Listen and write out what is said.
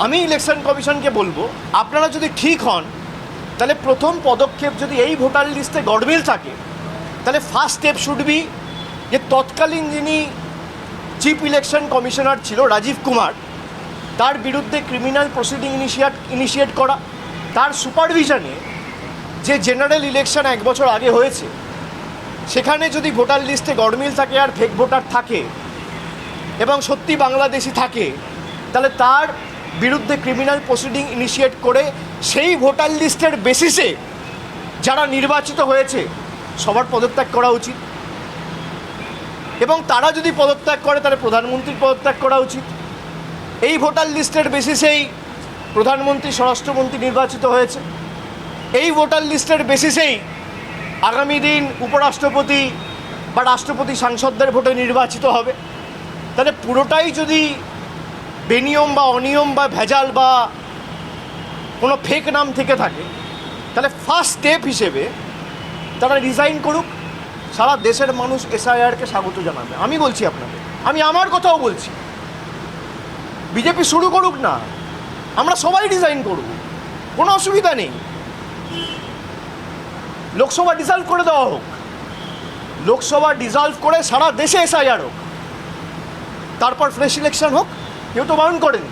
আমি ইলেকশন কমিশনকে বলবো, আপনারা যদি ঠিক হন তাহলে প্রথম পদক্ষেপ যদি এই ভোটার লিস্টে গড়মিল থাকে তাহলে ফার্স্ট স্টেপ শুড বি যে তৎকালীন যিনি চিফ ইলেকশন কমিশনার ছিল রাজীব কুমার, তার বিরুদ্ধে ক্রিমিনাল প্রসিডিং ইনিশিয়েট করা, তার সুপারভিশনে যে জেনারেল ইলেকশন 1 বছর আগে হয়েছে সেখানে যদি ভোটার লিস্টে গড়মিল থাকে আর ফেক ভোটার থাকে এবং সত্যি বাংলাদেশি থাকে তাহলে তার বিরুদ্ধে ক্রিমিনাল প্রসিডিং ইনিশিয়েট করে সেই ভোটার লিস্টের বেসিসে যারা নির্বাচিত হয়েছে সবার পদত্যাগ করা উচিত এবং তারা যদি পদত্যাগ করে তাহলে প্রধানমন্ত্রীর পদত্যাগ করা উচিত। এই ভোটার লিস্টের বেসিসেই প্রধানমন্ত্রী স্বরাষ্ট্রমন্ত্রী নির্বাচিত হয়েছে, এই ভোটার লিস্টের বেসিসেই আগামী দিন উপরাষ্ট্রপতি বা রাষ্ট্রপতি সাংসদদের ভোটে নির্বাচিত হবে। তাহলে পুরোটাই যদি বেনিয়ম বা অনিয়ম বা ভেজাল বা কোনো ফেক নাম থেকে থাকে তাহলে ফার্স্ট স্টেপ হিসেবে তারা রিজাইন করুক, সারা দেশের মানুষ এসআইআরকে স্বাগত জানাবে। আমি বলছি আপনাদের, আমি আমার কথাও বলছি, বিজেপি শুরু করুক না, আমরা সবাই রিজাইন করব, কোনো অসুবিধা নেই। লোকসভা ডিসলভ করে দেওয়া হোক, লোকসভা ডিসলভ করে সারা দেশে এসআইআর হোক, তারপর ফ্রেশ ইলেকশন হোক, কেউ তো বারণ করেনি।